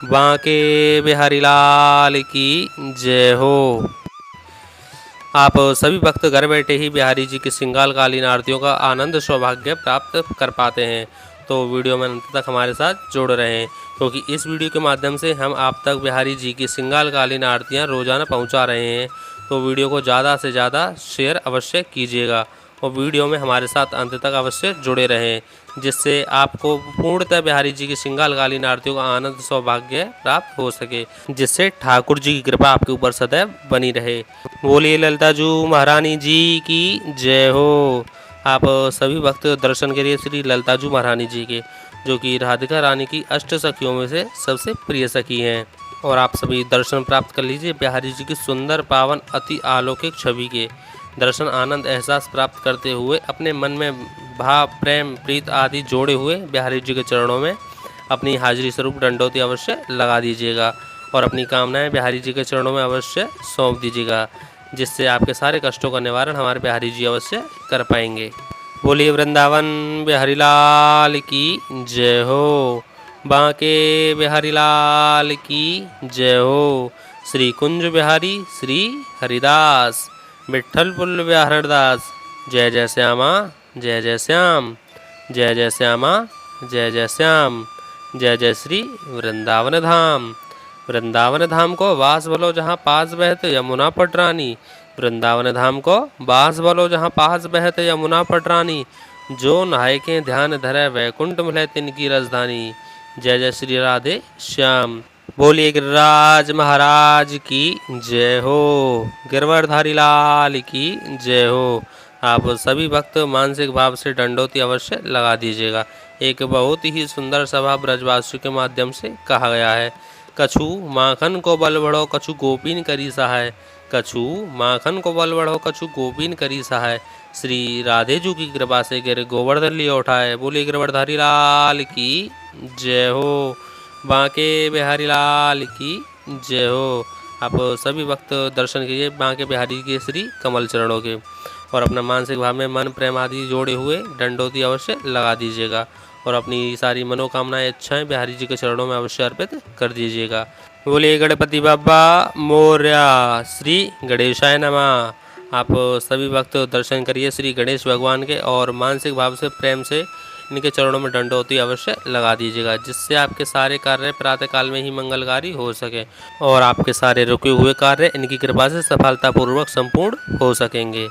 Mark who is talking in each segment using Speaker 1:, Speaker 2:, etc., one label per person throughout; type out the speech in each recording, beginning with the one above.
Speaker 1: बांके बिहारी लाल की जय हो। आप सभी भक्त घर बैठे ही बिहारी जी की श्रृंगारकालीन आरतियों का आनंद सौभाग्य प्राप्त कर पाते हैं। तो वीडियो में अंत तक हमारे साथ जुड़ रहे हैं, क्योंकि इस वीडियो के माध्यम से हम आप तक बिहारी जी की श्रृंगारकालीन आरतियां रोजाना पहुंचा रहे हैं। तो वीडियो को ज़्यादा से ज़्यादा शेयर अवश्य कीजिएगा और वीडियो में हमारे साथ अंत तक अवश्य जुड़े रहें, जिससे आपको पूर्णतः बिहारी जी की श्रृंगारकालीन आरतियों का आनंद सौभाग्य प्राप्त हो सके, जिससे ठाकुर जी की कृपा आपके ऊपर सदैव बनी रहे। बोलिए ललिता जू महारानी जी की जय हो। आप सभी भक्त दर्शन करिए श्री ललिता जू महारानी जी के, जो कि राधिका रानी की अष्ट सखियों में से सबसे प्रिय सखी हैं। और आप सभी दर्शन प्राप्त कर लीजिए बिहारी जी की सुंदर पावन अति अलौकिक छवि के दर्शन आनंद एहसास प्राप्त करते हुए अपने मन में भाव प्रेम प्रीत आदि जोड़े हुए बिहारी जी के चरणों में अपनी हाजिरी स्वरूप दंडोती अवश्य लगा दीजिएगा और अपनी कामनाएं बिहारी जी के चरणों में अवश्य सौंप दीजिएगा, जिससे आपके सारे कष्टों का निवारण हमारे बिहारी जी अवश्य कर पाएंगे। बोलिए वृंदावन बिहारी लाल की जय हो। बांके बिहारी लाल की जय हो। श्री कुंज बिहारी श्री हरिदास विठ्ठल पुल बिहारदास। जय जय श्यामा जय जय श्याम, जय जय श्यामा जय जय श्याम, जय जय श्री वृंदावन धाम। वृंदावन धाम को वास बोलो जहाँ पास बहते यमुना पटरानी। वृंदावन धाम को वास बोलो जहाँ पास बहते यमुना पटरानी। जो नहाय के ध्यान धरे वैकुंठ मिले तिनकी राजधानी। जय जय श्री राधे श्याम। बोलिए गिरिराज महाराज की जय हो। गिरवरधारी लाल की जय हो। आप सभी भक्त मानसिक भाव से दंडोती अवश्य लगा दीजिएगा। एक बहुत ही सुंदर सभा ब्रजवासियों के माध्यम से कहा गया है। कछु माखन को बल बढ़ो कछु गोपीन करी सहाय। कछु माखन को बल बढ़ो कछु गोपीन करी सहाय। श्री राधे जू की कृपा से गिर गोवर्धन लिए उठाए। बोलिए गिरवरधारी लाल की जय हो। बांके बिहारी लाल की जय हो। आप सभी भक्त दर्शन कीजिए बांके बिहारी के श्री कमल चरणों के और अपना मानसिक भाव में मन प्रेम आदि जोड़े हुए दंडोती अवश्य लगा दीजिएगा और अपनी सारी मनोकामनाएं इच्छाएं बिहारी जी के चरणों में अवश्य अर्पित कर दीजिएगा। बोलिए गणपति बाबा मोरया। श्री गणेशाय नमः। आप सभी भक्त दर्शन करिए श्री गणेश भगवान के और मानसिक भाव से प्रेम से इनके चरणों में दंडोती अवश्य लगा दीजिएगा, जिससे आपके सारे कार्य प्रातःकाल में ही मंगलकारी हो सके और आपके सारे रुके हुए कार्य इनकी कृपा से सफलतापूर्वक संपूर्ण हो सकेंगे।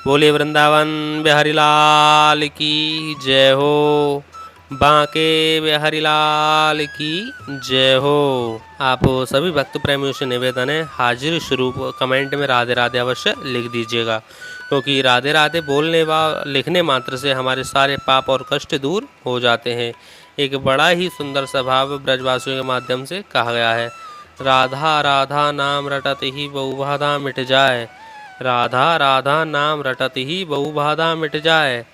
Speaker 1: बोलिए वृंदावन बिहारी लाल की जय हो। बांके बिहारी लाल की जय हो। आप सभी भक्त प्रेमियों से निवेदन है हाजिर स्वरूप कमेंट में राधे राधे अवश्य लिख दीजिएगा, क्योंकि राधे राधे बोलने व लिखने मात्र से हमारे सारे पाप और कष्ट दूर हो जाते हैं। एक बड़ा ही सुंदर स्वभाव ब्रजवासियों के माध्यम से कहा गया है। राधा राधा नाम रटत ही बहुबाधा मिट जाए। राधा राधा नाम रटत ही बहुबाधा मिट जाए।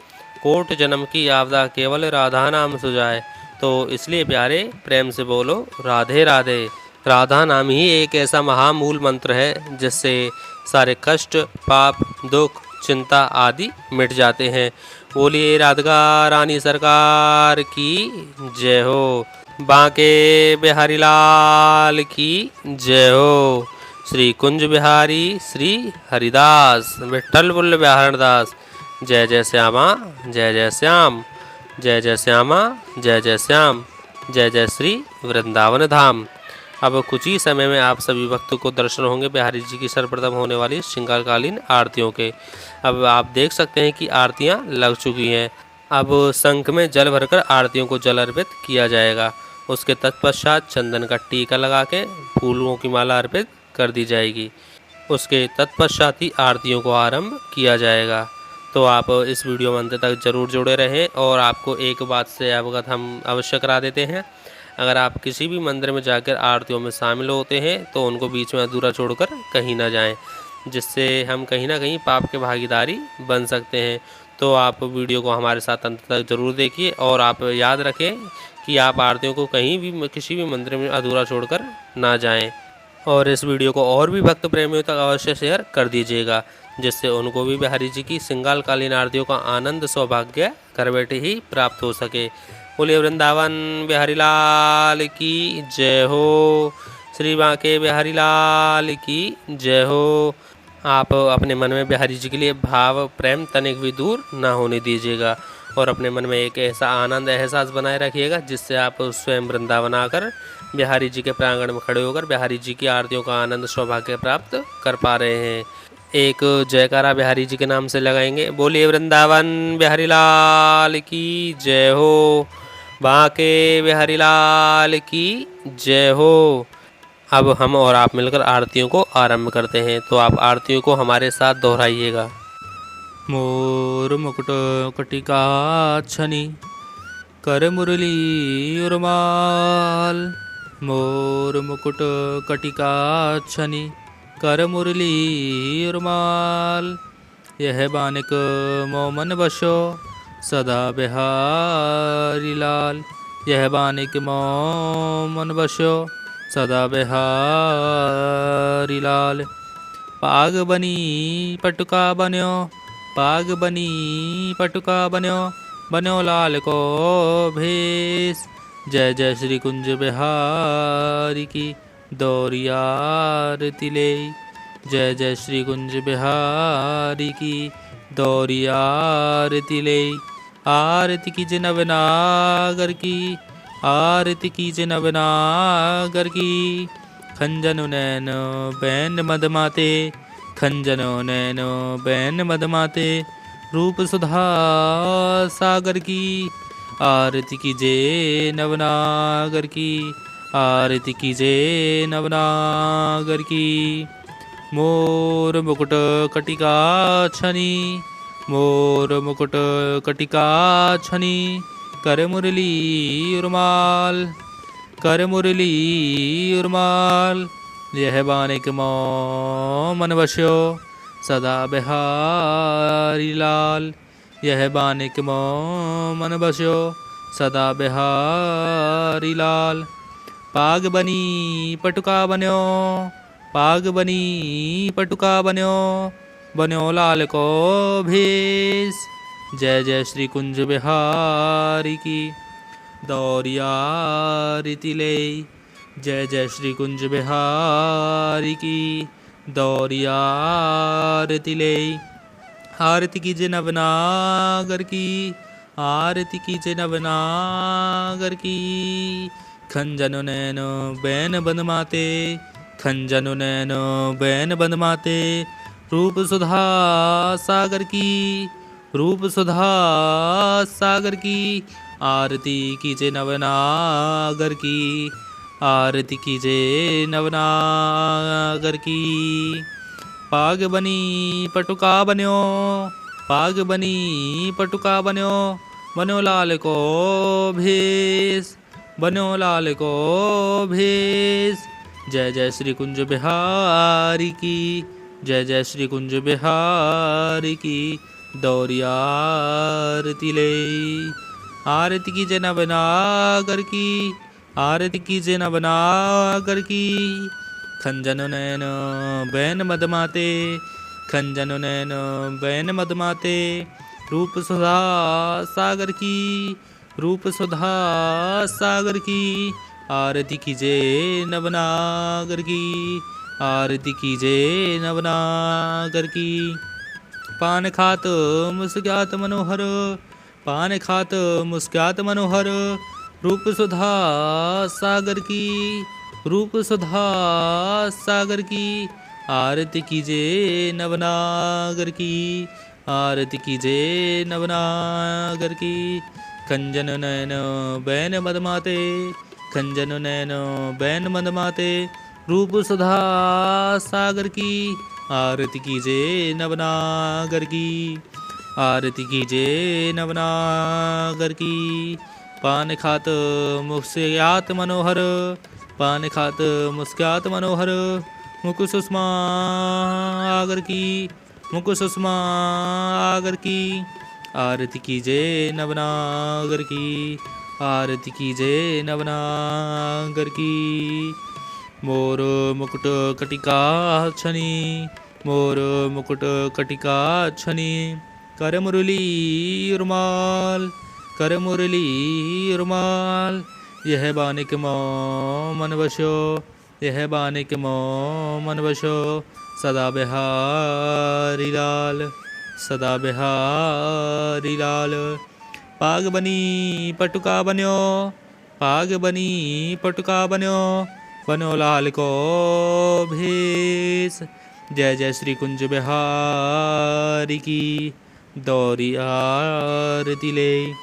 Speaker 1: कोट जन्म की आपदा केवल राधा नाम सुझाए। तो इसलिए प्यारे प्रेम से बोलो राधे राधे। राधा नाम ही एक ऐसा महामूल मंत्र है जिससे सारे कष्ट पाप दुख चिंता आदि मिट जाते हैं। बोलिए राधिका रानी सरकार की जय हो। बांके बिहारी लाल की जय हो। श्री कुंज बिहारी श्री हरिदास विठ्ठल पुल बिहारदास। जय जय श्यामा जय जय श्याम, जय जय श्यामा जय जय श्याम, जय जय श्री वृंदावन धाम। अब कुछ ही समय में आप सभी भक्तों को दर्शन होंगे बिहारी जी की सर्वप्रथम होने वाली श्रृंगारकालीन आरतियों के। अब आप देख सकते हैं कि आरतियां लग चुकी हैं। अब शंख में जल भरकर आरतियों को जल अर्पित किया जाएगा। उसके तत्पश्चात चंदन का टीका लगा के फूलों की माला अर्पित कर दी जाएगी। उसके तत्पश्चात ही आरतियों को आरंभ किया जाएगा। तो आप इस वीडियो में अंत तक जरूर जुड़े रहें और आपको एक बात से अवगत हम अवश्य करा देते हैं। अगर आप किसी भी मंदिर में जाकर आरतियों में शामिल होते हैं तो उनको बीच में अधूरा छोड़कर कहीं ना जाएं, जिससे हम कहीं ना कहीं पाप के भागीदारी बन सकते हैं। तो आप वीडियो को हमारे साथ अंत तक जरूर देखिए और आप याद रखें कि आप आरतियों को कहीं भी किसी भी मंदिर में अधूरा छोड़कर ना जाएं। और इस वीडियो को और भी भक्त प्रेमियों तक अवश्य शेयर कर दीजिएगा, जिससे उनको भी बिहारी जी की श्रृंगारकालीन आरतियों का आनंद सौभाग्य घर बैठे ही प्राप्त हो सके। बोलिए वृंदावन बिहारी लाल की जय हो। श्री बांके बिहारी लाल की जय हो। आप अपने मन में बिहारी जी के लिए भाव प्रेम तनिक भी दूर ना होने दीजिएगा और अपने मन में एक ऐसा आनंद एहसास बनाए रखिएगा जिससे आप स्वयं वृंदावन आकर बिहारी जी के प्रांगण में खड़े होकर बिहारी जी की आरतियों का आनंद सौभाग्य प्राप्त कर पा रहे हैं। एक जयकारा बिहारी जी के नाम से लगाएंगे। बोलिए वृंदावन बिहारी लाल की जय हो। बांके बिहारी लाल की जय हो। अब हम और आप मिलकर आरतियों को आरंभ करते हैं, तो आप आरतियों को हमारे साथ दोहराइएगा। मोर मुकुट कटिका छनी कर मुरली उर्माल। मोर मुकुट कटिका छनी कर मुरली उर्माल। यह बानिक मोमन बसो सदा बिहारी लाल। यह बानिक मोमन बसो सदा बिहारी लाल। पाग बनी पटुका बन्यो पाग बनी पटुका बन्यो बन्यो लाल को भेष। जय जय श्री कुंज बिहारी की दौरिया आरती ले। जय जय श्री कुंज बिहारी की दौरिया आरती ले। आरती की नव नागर की आरती कीजे नवनागर की। खंजनो नैनो बैन मदमाते खंजनो नैनो बैन मदमाते। रूप सुधा सागर की आरती कीजे नवनागर की। आरती कीजे नवनागर की। मोर मुकुट कटिका छनी मोर मुकुट कटिका छनी कर मुरली उर्माल कर मुरली उर्माल। यह बानिक मोमन बसो सदा बिहारी लाल। यह बानिक मोमन बसो सदा बिहारी लाल। पाग बनी पटुका बन्यो पाग बनी पटुका बन्यो बन्यो लाल को भेष। जय जय श्री कुंज बिहारी की दौरिया आरती ले। जय जय श्री कुंज बिहारी की दौरिया आरती ले। आरती कीजे नवनागर की आरती कीजे नवनागर की। खंजनो नैनो बैन बंदमाते खंजनो नैनो बैन बंदमाते। रूप सुधा सागर की रूप सुधा सागर की। आरती कीजे नवनागर की आरती कीजे नवनागर की। पाग बनी पटुका बन्यो पाग बनी पटुका बन्यो बन्यो लाल को भेष बन्यो लाल को भेष। जय जय श्री कुंज बिहारी की जय जय श्री कुंज बिहारी की दौरिया आरती ले। आरती कीजे नवनागर की आरती कीजे नवनागर की। खंजनो नैनो बैन मदमाते खंजनो नैनो बैन मदमाते। रूप सुधा सागर की रूप सुधा सागर की। आरती कीजे नवनागर की आरती कीजे नवनागर की। पान खात मुस्क्यात मनोहर पान खात मुस्क्यात मनोहर। रूप सुधा सागर की रूप सुधा सागर की। आरती कीजे नवनागर की आरती कीजे नवनागर की। खंजन नैन बैन मदमाते खंजन नैन बैन मदमाते। रूप सुधा सागर की आरती कीजे नवनागर की आरती कीजे नवनागर की। पान खात मुस्क्यात मनोहर पान खात मुस्क्यात मनोहर। मुख सुषमा आगर की मुख सुषमा आगर की। आरती कीजे नवनागर की आरती कीजे नवनागर की। मोर मुकुट कटिका छनी मोर मुकुट कटिका छनी। कर मुरली उर्माल
Speaker 2: कर मुरली रुमाल। यह बानिक मोह मन बसो, यह बानिक मोह मन बसो, सदा बिहारी लाल, सदा बिहारी लाल। पाग बनी पटुका बन्यो, पाग बनी पटुका बन्यो, बनो लाल को भेष। जय जय श्री कुंज बिहारी की दौरी आरती ले।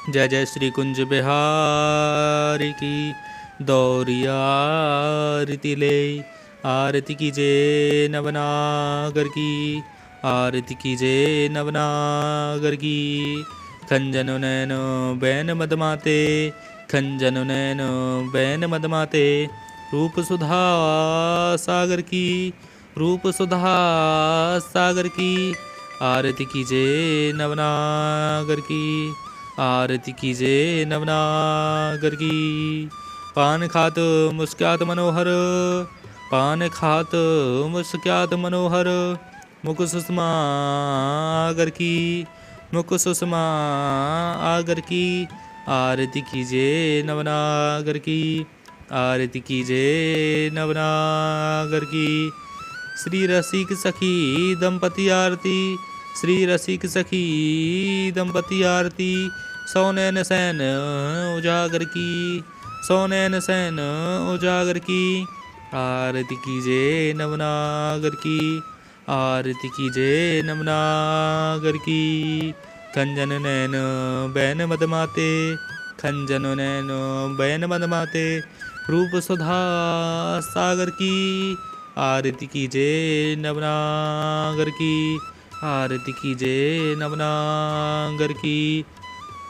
Speaker 2: जय जय श्री कुंज बिहारी की दौरी आरती ले। आरती कीजिए नवनागर की, आरती कीजिए नवनागर की। खंजन नैनो बैन मदमाते, खंजन नैनो बैन मदमाते। रूप सुधा सागर की, रूप सुधा सागर की। आरती कीजिए नवनागर की, आरती कीजिए नवनागर की। पान खात मुस्क्यात मनोहर, पान खात मुस्क्यात मनोहर। मुख सुषमा आगर की, मुख सुषमा आगर की। आरती कीजिए नवनागर की, आरती कीजिए नवनागर की। श्री रसिक सखी दंपति आरती, श्री रसिक सखी दंपति आरती। सौनैन सैन उजागर की, सौनैन सैन उजागर की। आरती कीजिए नवनागर की, आरती कीजिए नवनागर की। खंजन नैन बैन मदमाते, खंजन नैन बैन मदमाते। रूप सुधा सागर की, आरती कीजिए नवनागर की, आरती कीजिए नवनागर की।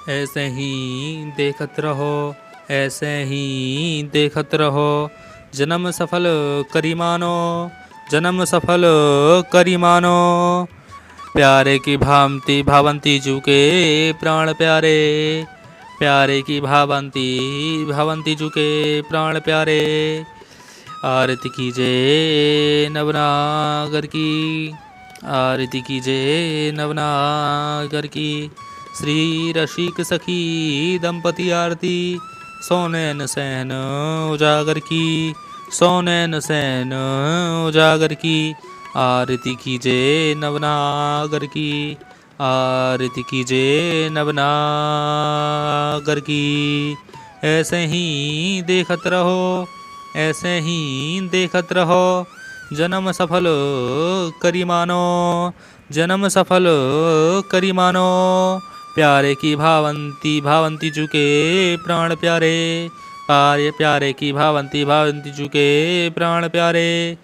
Speaker 2: ऐसे ही देखत रहो, ऐसे ही देखत रहो। जन्म सफल करी मानो, जन्म सफल करी मानो। प्यारे की भांति भावंती जू के प्राण प्यारे, प्यारे की भावंती भावंती जू के प्राण प्यारे। आरती कीजिए नवनागर की, आरती कीजिए नवनागर की। श्री रसिक सखी दंपति आरती। सौनैन सैन उजागर की, सौनैन सैन उजागर की। आरती कीजिए नवनागर की, आरती कीजिए नवनागर की। ऐसे ही देखत रहो, ऐसे ही देखत रहो। जन्म सफल करी मानो, जन्म सफल करी मानो। प्यारे की भावंती भावंती चुके प्राण प्यारे, प्यारे प्यारे की भावंती भावंती चुके प्राण प्यारे।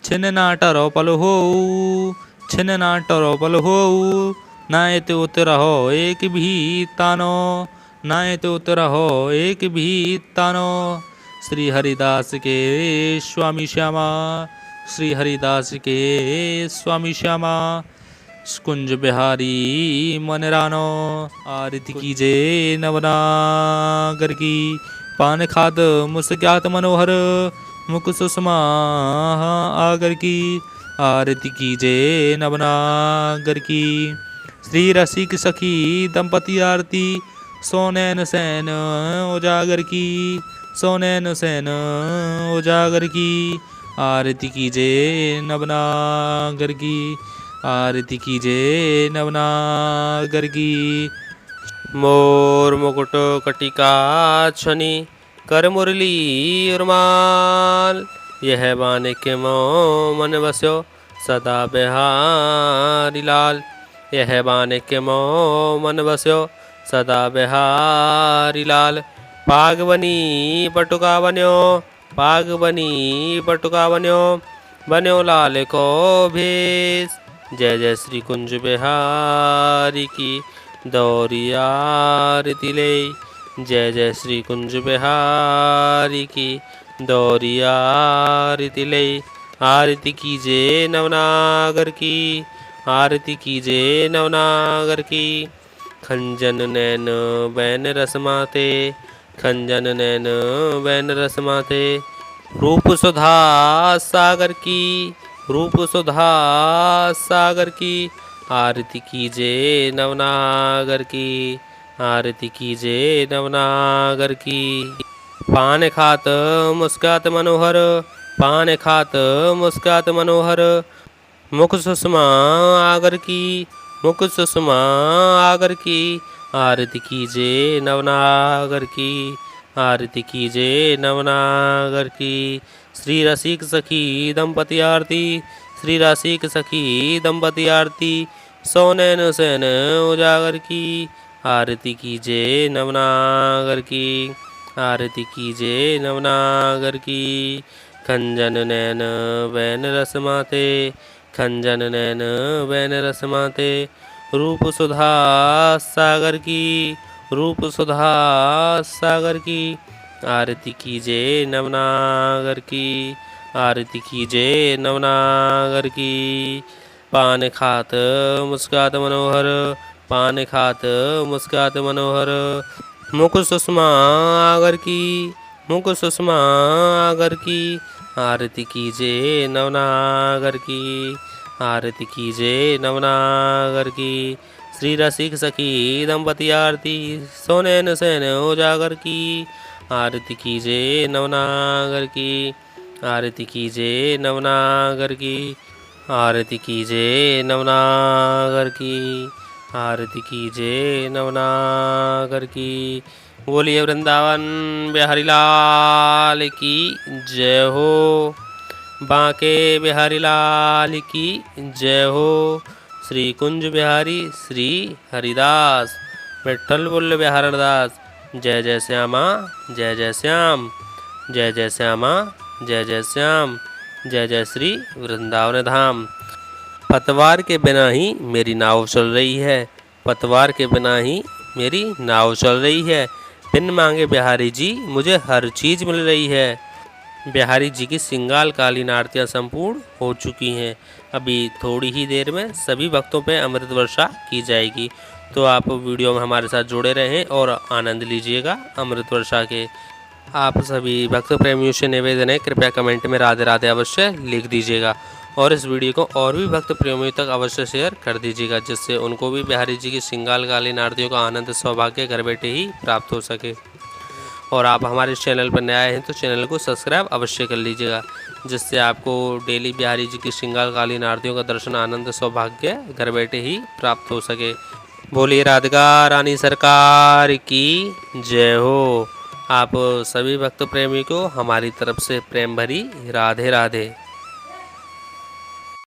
Speaker 2: छिन्न नाटरो पल हो, छिन्न नाटरो पल हो। नाय तो उतरहो एक भी तानो, नाय तो उतरहो एक भी तानो। श्री हरिदास के स्वामी श्यामा, श्री हरिदास के स्वामी श्यामा। कुंज बिहारी मन रानो। आरती कीजिए नवनागर की। पान खाद मुस्क्यात मनोहर, मुख सुषमा आगर की। आरती कीजिए नवनागर की। श्री रसिक सखी दंपति आरती। सौनैन सैन उजागर की, सौनैन सैन उजागर की। आरती कीजिए नवनागर की, आरती कीजिए नवनागर की।
Speaker 1: मोर मुकुट कटिका छनी, कर मुरली रुमाल। यह बानिक मोह मन बस्यो, सदा बिहारी लाल। यह बानिक मोह मन बस्यो, सदा बिहारी लाल। पाग बनी पटुका बन्यो, पाग बनी पटुका बन्यो, बन्यो लाल को भेष। जय जय श्री कुंज बिहारी की दौरी आरती ले। जय जय श्री कुंज बिहारी की दौरी आरती ले। आरती कीजिए नवनागर की, आरती कीजिए नवनागर की। खंजन नैन बैन रसमाते, खंजन नैन बैन रसमाते। रूप सुधा सागर की, रूप सुधा सागर की। आरती कीजिए नवनागर की, आरती कीजिए नवनागर की। पान खात मुस्कात मनोहर, पान खात मुस्कात मनोहर, मुख सुषमा आगर की, मुख सुषमा आगर की। आरती कीजिए नवनागर की, आरती कीजिए नवनागर की। श्री रसिक सखी दंपति आरती, श्री रसिक सखी दंपति आरती, सोनैन सैन उजागर की। आरती कीजिए नवनागर की, आरती कीजिए नवनागर की। खंजन नैन बैन रस माते, खंजन नैन बैन रस माते, रूप सुधा सागर की, रूप सुधा सागर की। आरती कीजिए नवनागर की, आरती कीजिए नवनागर की। पान खात मुस्कात मनोहर, पान खात मुस्कात मनोहर, मुख सुषमा आगर की, मुख सुषमा आगर की। आरती कीजिए नवनागर की, आरती कीजिए नवनागर की। श्री रसिक सखी दंपति आरती, सोनैन सैन उजागर की। आरती कीजिए नवनागर की, आरती कीजिए नवनागर की। आरती कीजिए नवनागर की, आरती कीजिए नवनागर की। बोलिए वृंदावन बिहारी लाल की जय हो, बांके बिहारी लाल की जय हो। श्री कुंज बिहारी श्री हरिदास, विठ्ठल बोल बिहार दास। जय जय श्यामा जय जय श्याम, जय जय श्यामा जय जय श्याम, जय जय श्री वृंदावन धाम। पतवार के बिना ही मेरी नाव चल रही है, पतवार के बिना ही मेरी नाव चल रही है। बिन मांगे बिहारी जी मुझे हर चीज़ मिल रही है। बिहारी जी की सिंगाल कालीन आरतियाँ संपूर्ण हो चुकी हैं। अभी थोड़ी ही देर में सभी भक्तों पे अमृत वर्षा की जाएगी, तो आप वीडियो में हमारे साथ जुड़े रहें और आनंद लीजिएगा अमृत वर्षा के। आप सभी भक्त प्रेमियों से निवेदन है, कृपया कमेंट में राधे राधे अवश्य लिख दीजिएगा और इस वीडियो को और भी भक्त प्रेमियों तक अवश्य शेयर कर दीजिएगा, जिससे उनको भी बिहारी जी की सिंगाल कालीन आरतियों का आनंद सौभाग्य घर बैठे ही प्राप्त हो सके। और आप हमारे चैनल पर नए आए हैं तो चैनल को सब्सक्राइब अवश्य कर लीजिएगा, जिससे आपको डेली बिहारी जी की सिंगाल कालीन आरतियों का दर्शन आनंद सौभाग्य घर बैठे ही प्राप्त हो सके। बोलिए राधिका रानी सरकार की जय हो। आप सभी भक्त प्रेमी को हमारी तरफ से प्रेम भरी राधे राधे।